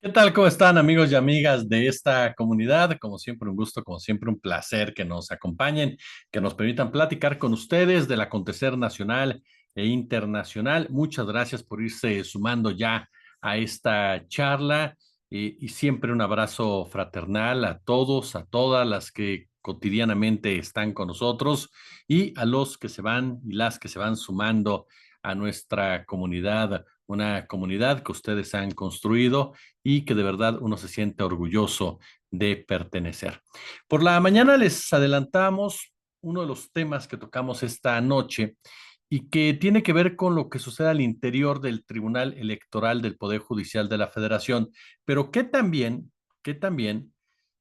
¿Qué tal? ¿Cómo están amigos y amigas de esta comunidad? Como siempre, un gusto, como siempre, un placer que nos acompañen, que nos permitan platicar con ustedes del acontecer nacional e internacional. Muchas gracias por irse sumando ya a esta charla y siempre un abrazo fraternal a todos, a todas las que cotidianamente están con nosotros y a los que se van y las que se van sumando a nuestra comunidad, una comunidad que ustedes han construido y que de verdad uno se siente orgulloso de pertenecer. Por la mañana les adelantamos uno de los temas que tocamos esta noche y que tiene que ver con lo que sucede al interior del Tribunal Electoral del Poder Judicial de la Federación, pero que también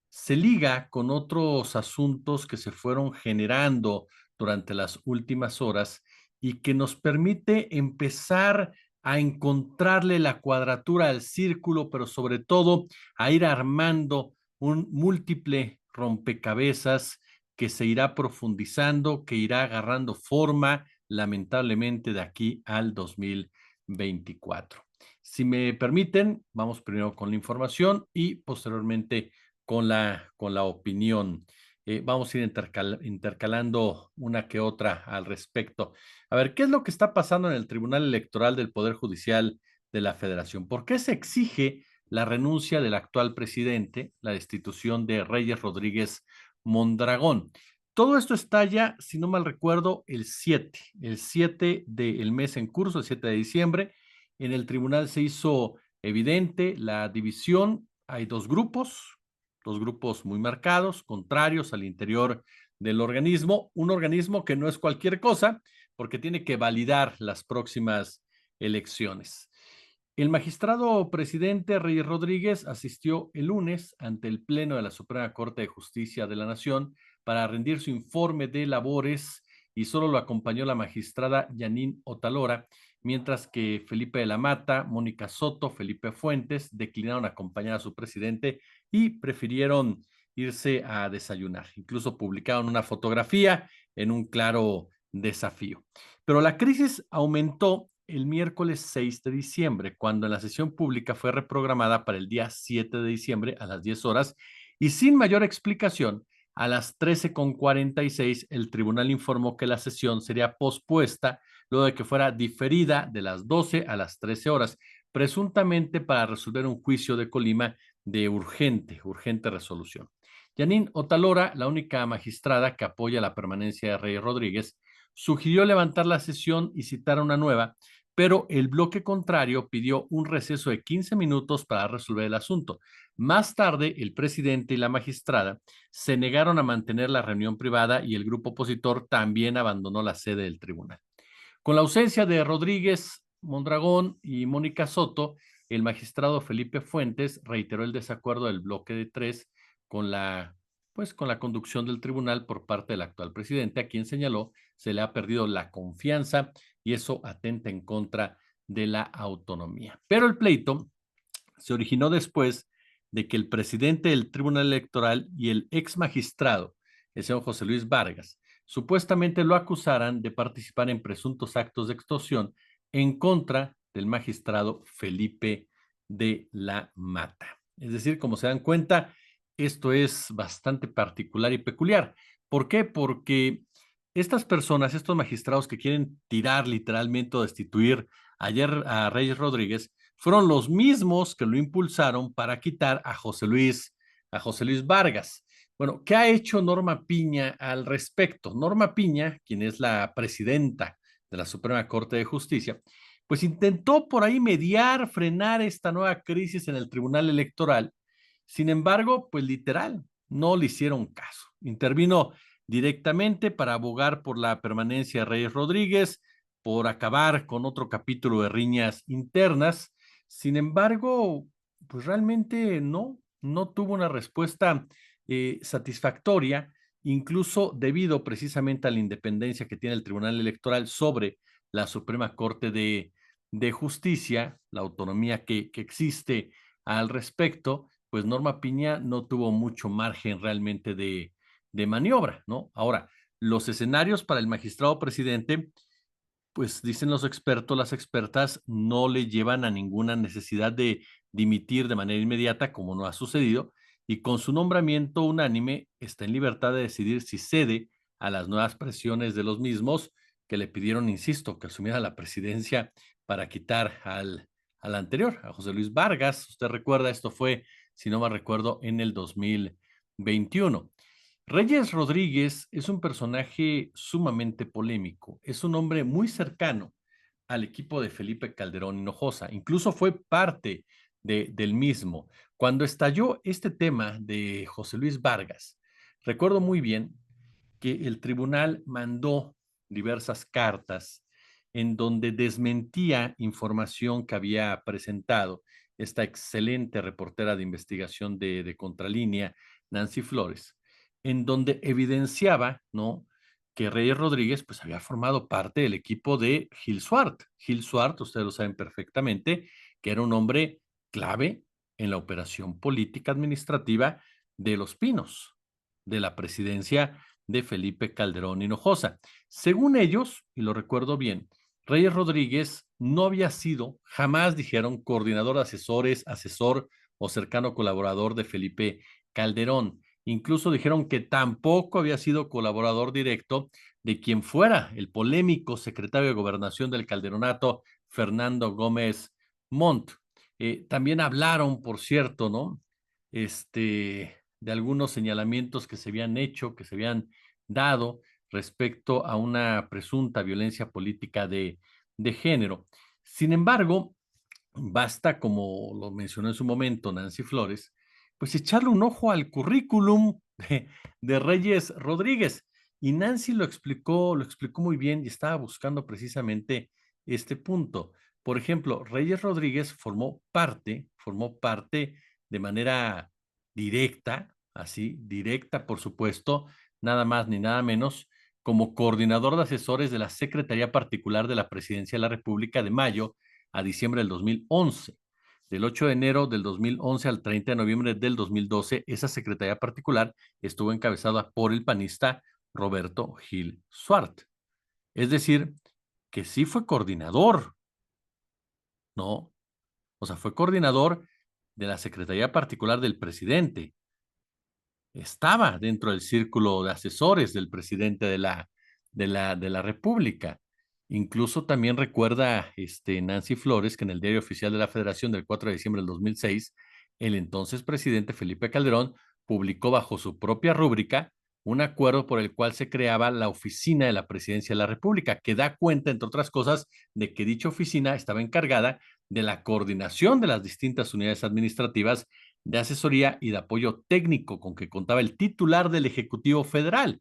se liga con otros asuntos que se fueron generando durante las últimas horas y que nos permite empezar a encontrarle la cuadratura al círculo, pero sobre todo a ir armando un múltiple rompecabezas que se irá profundizando, que irá agarrando forma, lamentablemente, de aquí al 2024. Si me permiten, vamos primero con la información y posteriormente con la opinión. Vamos a ir intercalando una que otra al respecto. A ver, ¿qué es lo que está pasando en el Tribunal Electoral del Poder Judicial de la Federación? ¿Por qué se exige la renuncia del actual presidente, la destitución de Reyes Rodríguez Mondragón? Todo esto estalla, si no mal recuerdo, el 7 del mes en curso, el 7 de diciembre. En el tribunal se hizo evidente la división. Hay dos grupos muy marcados, contrarios al interior del organismo, un organismo que no es cualquier cosa, porque tiene que validar las próximas elecciones. El magistrado presidente Reyes Rodríguez asistió el lunes ante el Pleno de la Suprema Corte de Justicia de la Nación para rendir su informe de labores y solo lo acompañó la magistrada Yanín Otalora, mientras que Felipe de la Mata, Mónica Soto, Felipe Fuentes declinaron acompañar a su presidente y prefirieron irse a desayunar. Incluso publicaron una fotografía en un claro desafío. Pero la crisis aumentó el miércoles 6 de diciembre, cuando la sesión pública fue reprogramada para el día 7 de diciembre a las 10 horas y sin mayor explicación, a las 13:46 el tribunal informó que la sesión sería pospuesta luego de que fuera diferida de las 12 a las 13 horas, presuntamente para resolver un juicio de Colima de urgente resolución. Yanín Otalora, la única magistrada que apoya la permanencia de Rey Rodríguez, sugirió levantar la sesión y citar una nueva, pero el bloque contrario pidió un receso de 15 minutos para resolver el asunto. Más tarde, el presidente y la magistrada se negaron a mantener la reunión privada y el grupo opositor también abandonó la sede del tribunal. Con la ausencia de Rodríguez Mondragón y Mónica Soto, el magistrado Felipe Fuentes reiteró el desacuerdo del bloque de tres con la conducción del tribunal por parte del actual presidente, a quien señaló se le ha perdido la confianza y eso atenta en contra de la autonomía. Pero el pleito se originó después de que el presidente del Tribunal Electoral y el ex magistrado, el señor José Luis Vargas, supuestamente lo acusaran de participar en presuntos actos de extorsión en contra del magistrado Felipe de la Mata. Es decir, como se dan cuenta, esto es bastante particular y peculiar. ¿Por qué? Porque estas personas, estos magistrados que quieren tirar literalmente o destituir ayer a Reyes Rodríguez, fueron los mismos que lo impulsaron para quitar a José Luis Vargas. Bueno, ¿qué ha hecho Norma Piña al respecto? Norma Piña, quien es la presidenta de la Suprema Corte de Justicia, pues intentó por ahí mediar, frenar esta nueva crisis en el Tribunal Electoral. Sin embargo, pues literal, no le hicieron caso. Intervino directamente para abogar por la permanencia de Reyes Rodríguez, por acabar con otro capítulo de riñas internas. Sin embargo, pues realmente no tuvo una respuesta satisfactoria, incluso debido precisamente a la independencia que tiene el Tribunal Electoral sobre la Suprema Corte de Justicia, la autonomía que existe al respecto, pues Norma Piña no tuvo mucho margen realmente de maniobra, ¿no? Ahora, los escenarios para el magistrado presidente Pues dicen los expertos, las expertas, no le llevan a ninguna necesidad de dimitir de manera inmediata, como no ha sucedido, y con su nombramiento unánime está en libertad de decidir si cede a las nuevas presiones de los mismos que le pidieron, insisto, que asumiera la presidencia para quitar al anterior, a José Luis Vargas. Usted recuerda, esto fue, si no me recuerdo, en el 2021. Reyes Rodríguez es un personaje sumamente polémico. Es un hombre muy cercano al equipo de Felipe Calderón Hinojosa. Incluso fue parte del mismo. Cuando estalló este tema de José Luis Vargas, recuerdo muy bien que el tribunal mandó diversas cartas en donde desmentía información que había presentado esta excelente reportera de investigación de Contralínea, Nancy Flores, en donde evidenciaba, ¿no?, que Reyes Rodríguez pues había formado parte del equipo de Gil Swart. Gil Swart, ustedes lo saben perfectamente, que era un hombre clave en la operación política administrativa de Los Pinos, de la presidencia de Felipe Calderón Hinojosa. Según ellos, y lo recuerdo bien, Reyes Rodríguez no había sido, jamás dijeron, coordinador de asesores, asesor o cercano colaborador de Felipe Calderón. Incluso dijeron que tampoco había sido colaborador directo de quien fuera el polémico secretario de Gobernación del Calderonato, Fernando Gómez Montt. También hablaron, por cierto, ¿no? De algunos señalamientos que se habían hecho, que se habían dado respecto a una presunta violencia política de género. Sin embargo, basta, como lo mencionó en su momento Nancy Flores, pues echarle un ojo al currículum de Reyes Rodríguez. Y Nancy lo explicó muy bien y estaba buscando precisamente este punto. Por ejemplo, Reyes Rodríguez formó parte de manera directa, así, directa, por supuesto, nada más ni nada menos, como coordinador de asesores de la Secretaría Particular de la Presidencia de la República de mayo a diciembre del 2011. Del 8 de enero del 2011 al 30 de noviembre del 2012, esa secretaría particular estuvo encabezada por el panista Roberto Gil Suart. Es decir, que sí fue coordinador, ¿no? O sea, fue coordinador de la secretaría particular del presidente. Estaba dentro del círculo de asesores del presidente de la República. Incluso también recuerda Nancy Flores que en el Diario Oficial de la Federación del 4 de diciembre del 2006, el entonces presidente Felipe Calderón publicó bajo su propia rúbrica un acuerdo por el cual se creaba la oficina de la Presidencia de la República, que da cuenta, entre otras cosas, de que dicha oficina estaba encargada de la coordinación de las distintas unidades administrativas de asesoría y de apoyo técnico con que contaba el titular del Ejecutivo Federal,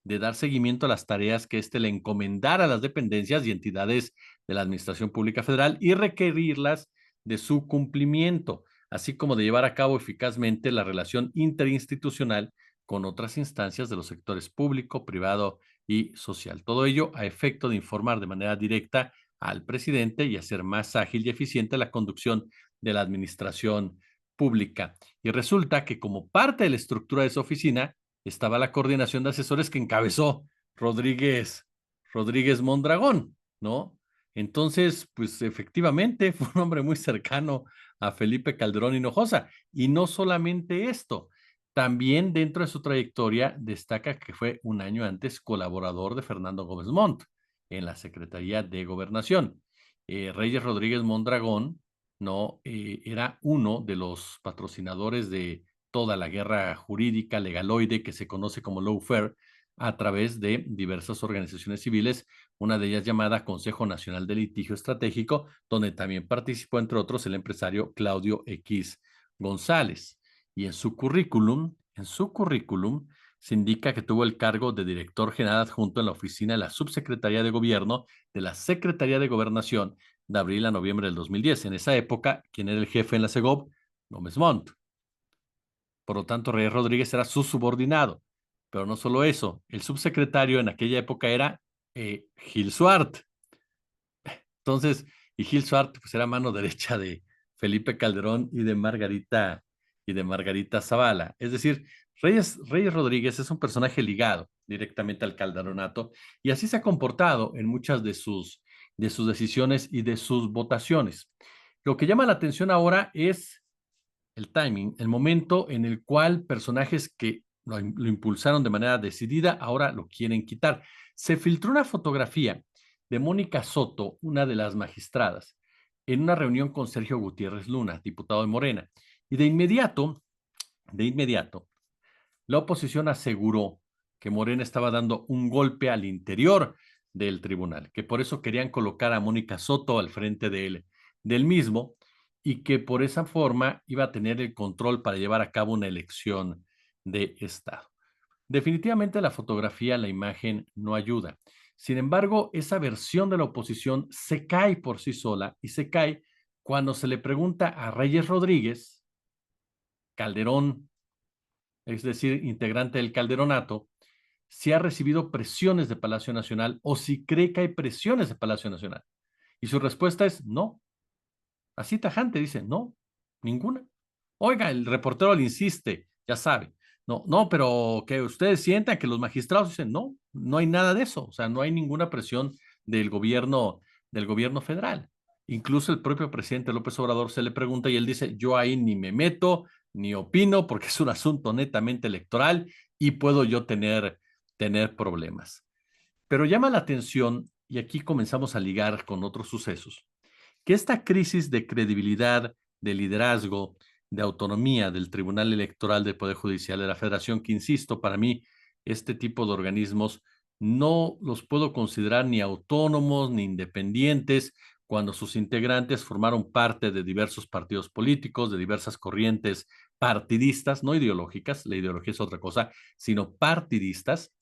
de dar seguimiento a las tareas que éste le encomendara a las dependencias y entidades de la Administración Pública Federal y requerirlas de su cumplimiento, así como de llevar a cabo eficazmente la relación interinstitucional con otras instancias de los sectores público, privado y social. Todo ello a efecto de informar de manera directa al presidente y hacer más ágil y eficiente la conducción de la administración pública. Y resulta que como parte de la estructura de su oficina estaba la coordinación de asesores que encabezó Rodríguez, Rodríguez Mondragón, ¿no? Entonces, pues efectivamente fue un hombre muy cercano a Felipe Calderón Hinojosa. Y no solamente esto, también dentro de su trayectoria destaca que fue un año antes colaborador de Fernando Gómez Montt en la Secretaría de Gobernación. Reyes Rodríguez Mondragón, ¿no? Era uno de los patrocinadores de toda la guerra jurídica legaloide que se conoce como lawfare a través de diversas organizaciones civiles, una de ellas llamada Consejo Nacional de Litigio Estratégico, donde también participó, entre otros, el empresario Claudio X González. Y en su currículum se indica que tuvo el cargo de director general adjunto en la oficina de la Subsecretaría de Gobierno de la Secretaría de Gobernación de abril a noviembre del 2010. En esa época, quien era el jefe en la SEGOV, Gómez Montt. Por lo tanto, Reyes Rodríguez era su subordinado. Pero no solo eso, el subsecretario en aquella época era Gil Suart. Entonces, y Gil Suart pues era mano derecha de Felipe Calderón y de Margarita Zavala. Es decir, Reyes Rodríguez es un personaje ligado directamente al calderonato y así se ha comportado en muchas de sus de sus decisiones y de sus votaciones. Lo que llama la atención ahora es el timing, el momento en el cual personajes que lo impulsaron de manera decidida ahora lo quieren quitar. Se filtró una fotografía de Mónica Soto, una de las magistradas, en una reunión con Sergio Gutiérrez Luna, diputado de Morena. Y de inmediato, la oposición aseguró que Morena estaba dando un golpe al interior del tribunal, que por eso querían colocar a Mónica Soto al frente del mismo y que por esa forma iba a tener el control para llevar a cabo una elección de Estado. Definitivamente la fotografía, la imagen no ayuda. Sin embargo, esa versión de la oposición se cae por sí sola y se cae cuando se le pregunta a Reyes Rodríguez, Calderón, es decir, integrante del Calderonato, si ha recibido presiones de Palacio Nacional o si cree que hay presiones de Palacio Nacional. Y su respuesta es no. Así tajante dice, no, ninguna. Oiga, el reportero le insiste, ya sabe. No, no, pero que ustedes sientan que los magistrados dicen, no, no hay nada de eso. O sea, no hay ninguna presión del gobierno federal. Incluso el propio presidente López Obrador se le pregunta y él dice, yo ahí ni me meto, ni opino, porque es un asunto netamente electoral y puedo yo tener problemas. Pero llama la atención, y aquí comenzamos a ligar con otros sucesos, que esta crisis de credibilidad, de liderazgo, de autonomía del Tribunal Electoral del Poder Judicial de la Federación, que insisto, para mí este tipo de organismos no los puedo considerar ni autónomos ni independientes cuando sus integrantes formaron parte de diversos partidos políticos, de diversas corrientes partidistas, no ideológicas, la ideología es otra cosa, sino partidistas,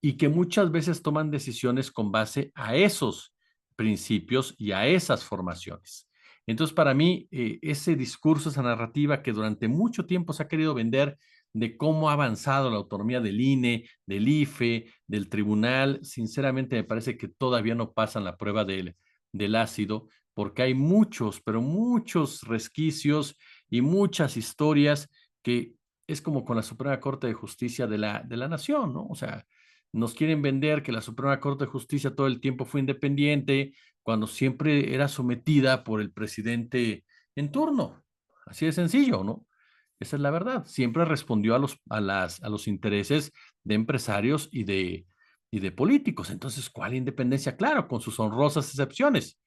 y que muchas veces toman decisiones con base a esos principios y a esas formaciones. Entonces, para mí, ese discurso, esa narrativa que durante mucho tiempo se ha querido vender de cómo ha avanzado la autonomía del INE, del IFE, del tribunal, sinceramente me parece que todavía no pasan la prueba del ácido, porque hay muchos, pero muchos resquicios y muchas historias que es como con la Suprema Corte de Justicia de la Nación, ¿no? O sea, nos quieren vender que la Suprema Corte de Justicia todo el tiempo fue independiente, cuando siempre era sometida por el presidente en turno. Así de sencillo, ¿no? Esa es la verdad. Siempre respondió a los intereses de empresarios y de políticos. Entonces, ¿cuál independencia? Claro, con sus honrosas excepciones.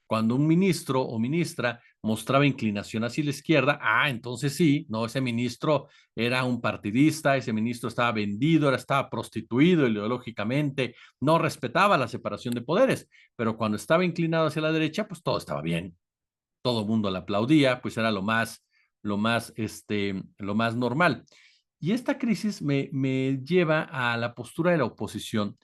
Cuando un ministro o ministra mostraba inclinación hacia la izquierda, entonces sí, no, ese ministro era un partidista, ese ministro estaba vendido, estaba prostituido ideológicamente, no respetaba la separación de poderes, pero cuando estaba inclinado hacia la derecha, pues todo estaba bien, todo el mundo le aplaudía, pues era lo más normal. Y esta crisis me lleva a la postura de la oposición,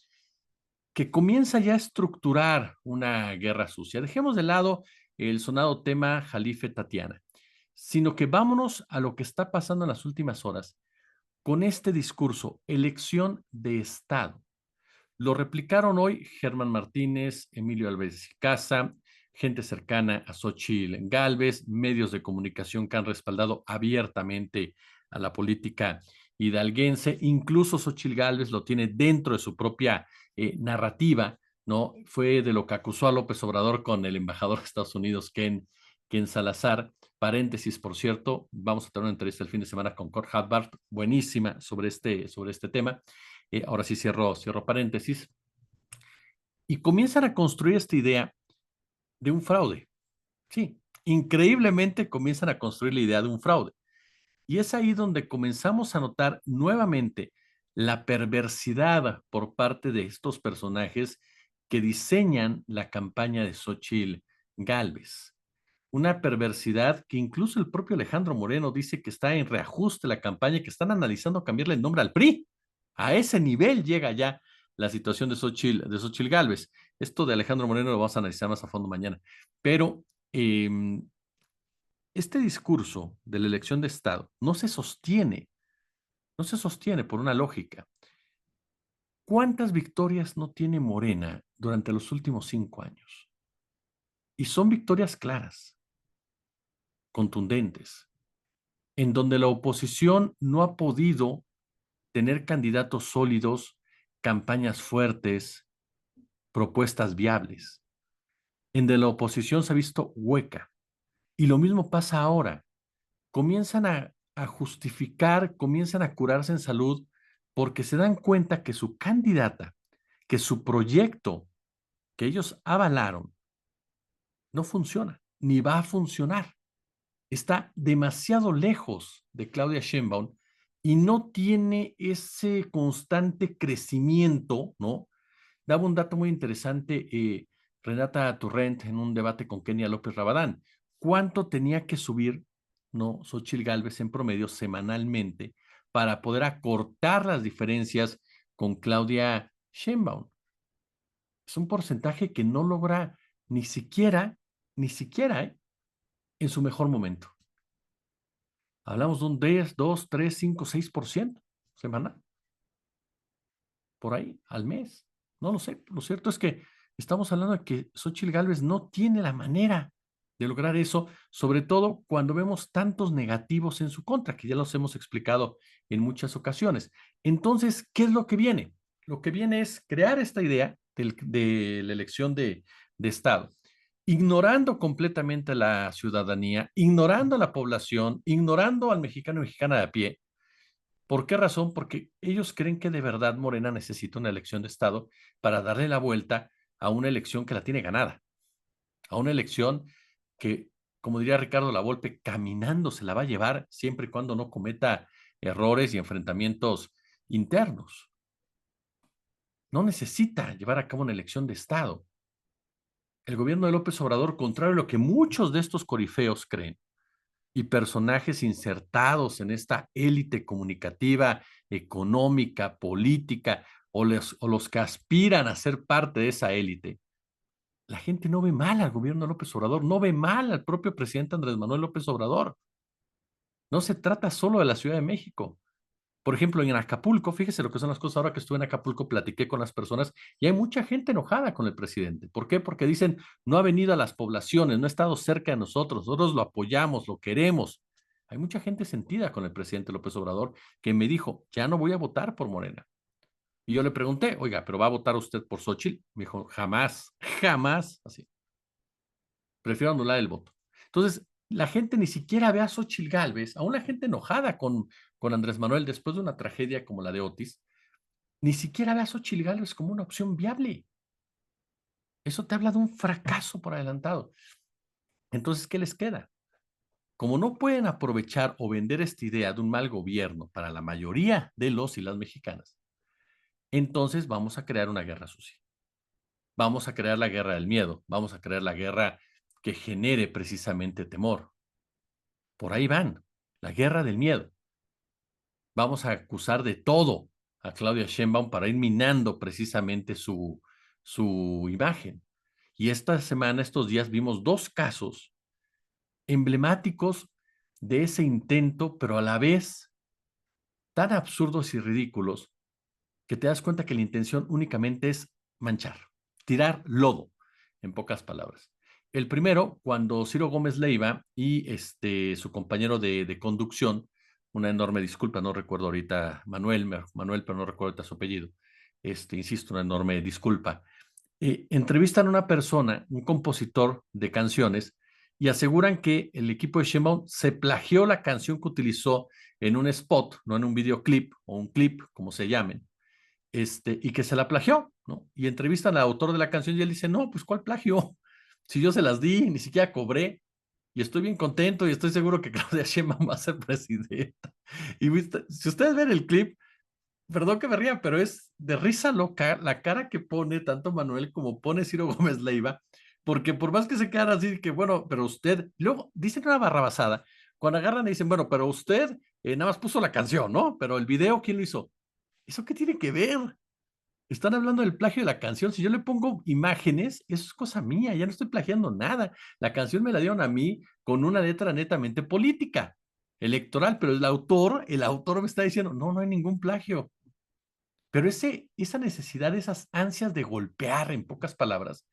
que comienza ya a estructurar una guerra sucia. Dejemos de lado el sonado tema Jalife Tatiana, sino que vámonos a lo que está pasando en las últimas horas con este discurso, elección de Estado. Lo replicaron hoy Germán Martínez, Emilio Álvarez y Casa, gente cercana a Xóchitl Gálvez, medios de comunicación que han respaldado abiertamente a la política hidalguense. Incluso Xóchitl Gálvez lo tiene dentro de su propia narrativa, ¿no? Fue de lo que acusó a López Obrador con el embajador de Estados Unidos, Ken Salazar. Paréntesis, por cierto, vamos a tener una entrevista el fin de semana con Kurt Hartbart, buenísima sobre este tema. Ahora sí cierro paréntesis, y comienzan a construir esta idea de un fraude. Sí, increíblemente comienzan a construir la idea de un fraude. Y es ahí donde comenzamos a notar nuevamente la perversidad por parte de estos personajes que diseñan la campaña de Xóchitl Gálvez. Una perversidad que incluso el propio Alejandro Moreno dice que está en reajuste la campaña, que están analizando cambiarle el nombre al PRI. A ese nivel llega ya la situación de Xóchitl Gálvez. Esto de Alejandro Moreno lo vamos a analizar más a fondo mañana. Pero eh, este discurso de la elección de Estado no se sostiene por una lógica. ¿Cuántas victorias no tiene Morena durante los últimos 5 años? Y son victorias claras, contundentes, en donde la oposición no ha podido tener candidatos sólidos, campañas fuertes, propuestas viables. en de la oposición se ha visto hueca. Y lo mismo pasa ahora. Comienzan a justificar, comienzan a curarse en salud porque se dan cuenta que su candidata, que su proyecto que ellos avalaron, no funciona, ni va a funcionar. Está demasiado lejos de Claudia Sheinbaum y no tiene ese constante crecimiento, ¿no? Daba un dato muy interesante, Renata Turrent, en un debate con Kenia López Rabadán. ¿Cuánto tenía que subir, no, Xóchitl Gálvez en promedio semanalmente para poder acortar las diferencias con Claudia Sheinbaum? Es un porcentaje que no logra ni siquiera, ni siquiera, en su mejor momento. Hablamos de un 10, 2, 3, 5, 6% semanal, por ahí, al mes. No lo sé. Lo cierto es que estamos hablando de que Xóchitl Gálvez no tiene la manera de lograr eso, sobre todo cuando vemos tantos negativos en su contra, que ya los hemos explicado en muchas ocasiones. Entonces, ¿qué es lo que viene? Lo que viene es crear esta idea de la elección de Estado, ignorando completamente a la ciudadanía, ignorando a la población, ignorando al mexicano y mexicana de a pie. ¿Por qué razón? Porque ellos creen que de verdad Morena necesita una elección de Estado para darle la vuelta a una elección que la tiene ganada, a una elección que, como diría Ricardo Lavolpe, caminando se la va a llevar siempre y cuando no cometa errores y enfrentamientos internos. No necesita llevar a cabo una elección de Estado. El gobierno de López Obrador, contrario a lo que muchos de estos corifeos creen, y personajes insertados en esta élite comunicativa, económica, política, o los que aspiran a ser parte de esa élite, la gente no ve mal al gobierno de López Obrador, no ve mal al propio presidente Andrés Manuel López Obrador. No se trata solo de la Ciudad de México. Por ejemplo, en Acapulco, fíjese lo que son las cosas. Ahora que estuve en Acapulco, platiqué con las personas y hay mucha gente enojada con el presidente. ¿Por qué? Porque dicen, no ha venido a las poblaciones, no ha estado cerca de nosotros lo apoyamos, lo queremos. Hay mucha gente sentida con el presidente López Obrador que me dijo, ya no voy a votar por Morena. Y yo le pregunté, oiga, ¿pero va a votar usted por Xóchitl? Me dijo, jamás, jamás, así. Prefiero anular el voto. Entonces, la gente ni siquiera ve a Xóchitl Gálvez, aún la gente enojada con Andrés Manuel después de una tragedia como la de Otis, ni siquiera ve a Xóchitl Gálvez como una opción viable. Eso te habla de un fracaso por adelantado. Entonces, ¿qué les queda? Como no pueden aprovechar o vender esta idea de un mal gobierno para la mayoría de los y las mexicanas, entonces vamos a crear una guerra sucia. Vamos a crear la guerra del miedo, vamos a crear la guerra que genere precisamente temor. Por ahí van, la guerra del miedo. Vamos a acusar de todo a Claudia Sheinbaum para ir minando precisamente su imagen. Y esta semana, estos días, vimos dos casos emblemáticos de ese intento, pero a la vez tan absurdos y ridículos que te das cuenta que la intención únicamente es manchar, tirar lodo, en pocas palabras. El primero, cuando Ciro Gómez Leiva y su compañero de conducción, una enorme disculpa, no recuerdo ahorita, Manuel, pero no recuerdo ahorita su apellido, insisto, una enorme disculpa, entrevistan a una persona, un compositor de canciones, y aseguran que el equipo de Sheinbaum se plagió la canción que utilizó en un spot, no en un videoclip o un clip, como se llamen, y que se la plagió, ¿no? Y entrevistan al autor de la canción y él dice, no, pues ¿cuál plagio? Si yo se las di, ni siquiera cobré, y estoy bien contento y estoy seguro que Claudia Sheinbaum va a ser presidenta. Y si ustedes ven el clip, perdón que me ría, pero es de risa loca la cara que pone tanto Manuel como pone Ciro Gómez Leiva, porque por más que se quedan así, que bueno, pero usted, luego dicen una barrabasada, cuando agarran y dicen, bueno, pero usted nada más puso la canción, ¿no? Pero el video, ¿quién lo hizo? ¿Eso qué tiene que ver? Están hablando del plagio de la canción. Si yo le pongo imágenes, eso es cosa mía, ya no estoy plagiando nada. La canción me la dieron a mí con una letra netamente política, electoral, pero el autor me está diciendo, no, no hay ningún plagio. Pero esa necesidad, esas ansias de golpear, en pocas palabras,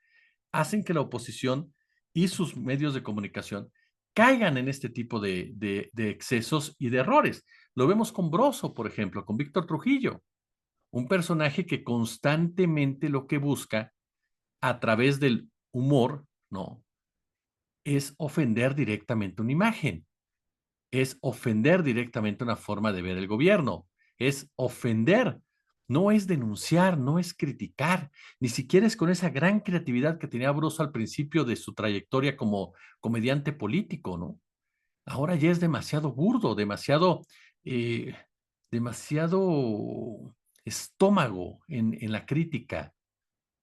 hacen que la oposición y sus medios de comunicación caigan en este tipo de excesos y de errores. Lo vemos con Broso, por ejemplo, con Víctor Trujillo, un personaje que constantemente lo que busca a través del humor, no, es ofender directamente una imagen, es ofender directamente una forma de ver el gobierno, es ofender, no es denunciar, no es criticar, ni siquiera es con esa gran creatividad que tenía Broso al principio de su trayectoria como comediante político, ¿no? Ahora ya es demasiado burdo, eh, demasiado estómago en la crítica,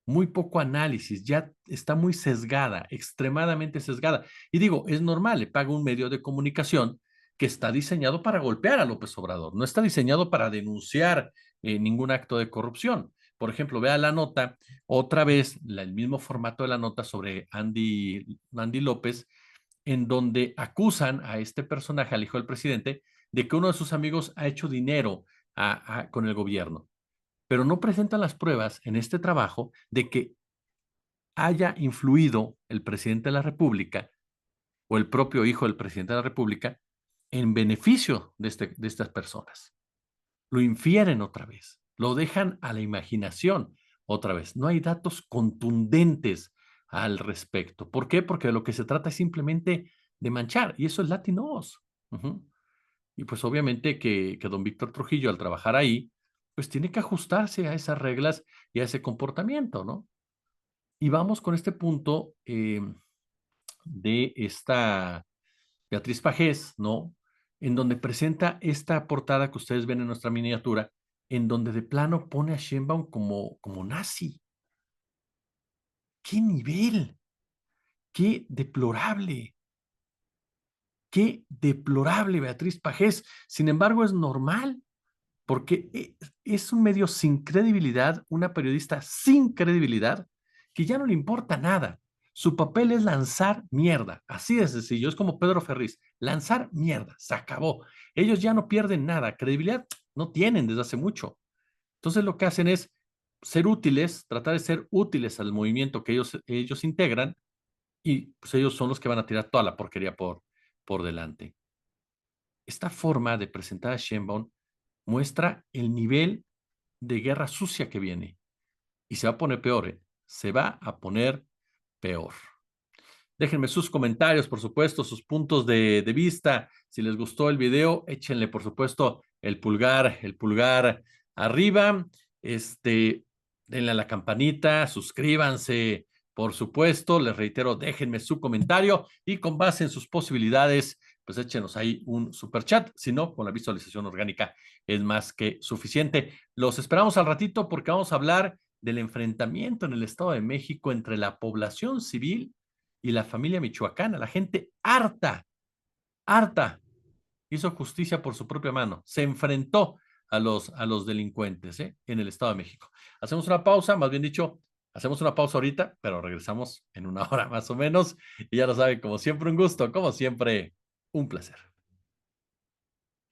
muy poco análisis, ya está muy sesgada, extremadamente sesgada. Y digo, es normal, le paga un medio de comunicación que está diseñado para golpear a López Obrador, no está diseñado para denunciar ningún acto de corrupción. Por ejemplo, vea la nota, otra vez, el mismo formato de la nota sobre Andy López, en donde acusan a este personaje, al hijo del presidente, de que uno de sus amigos ha hecho dinero con el gobierno, pero no presentan las pruebas en este trabajo de que haya influido el presidente de la República o el propio hijo del presidente de la República en beneficio de estas personas. Lo infieren otra vez, lo dejan a la imaginación otra vez. No hay datos contundentes al respecto. ¿Por qué? Porque de lo que se trata es simplemente de manchar, y eso es Latinos. Uh-huh. Y pues obviamente que don Víctor Trujillo al trabajar ahí, pues tiene que ajustarse a esas reglas y a ese comportamiento, ¿no? Y vamos con este punto de esta Beatriz Pajés, ¿no? En donde presenta esta portada que ustedes ven en nuestra miniatura, en donde de plano pone a Sheinbaum como nazi. ¡Qué nivel! ¡Qué deplorable! ¡Qué deplorable, Beatriz Pajés! Sin embargo, es normal, porque es un medio sin credibilidad, una periodista sin credibilidad, que ya no le importa nada. Su papel es lanzar mierda, así de sencillo, es como Pedro Ferriz, lanzar mierda, se acabó. Ellos ya no pierden nada, credibilidad no tienen desde hace mucho. Entonces lo que hacen es ser útiles, tratar de ser útiles al movimiento que ellos integran, y pues ellos son los que van a tirar toda la porquería por delante. Esta forma de presentar a Sheinbaum muestra el nivel de guerra sucia que viene. Y se va a poner peor, ¿eh? Se va a poner peor. Déjenme sus comentarios, por supuesto, sus puntos de vista. Si les gustó el video, échenle, por supuesto, el pulgar arriba. Denle a la campanita, suscríbanse, por supuesto. Les reitero, déjenme su comentario y con base en sus posibilidades, pues échenos ahí un super chat. Si no, con la visualización orgánica es más que suficiente. Los esperamos al ratito porque vamos a hablar del enfrentamiento en el Estado de México entre la población civil y la familia michoacana, la gente harta, harta, hizo justicia por su propia mano, se enfrentó a los delincuentes en el Estado de México. Hacemos una pausa, más bien dicho, hacemos una pausa ahorita, pero regresamos en una hora más o menos. Y ya lo saben, como siempre, un gusto, como siempre, un placer.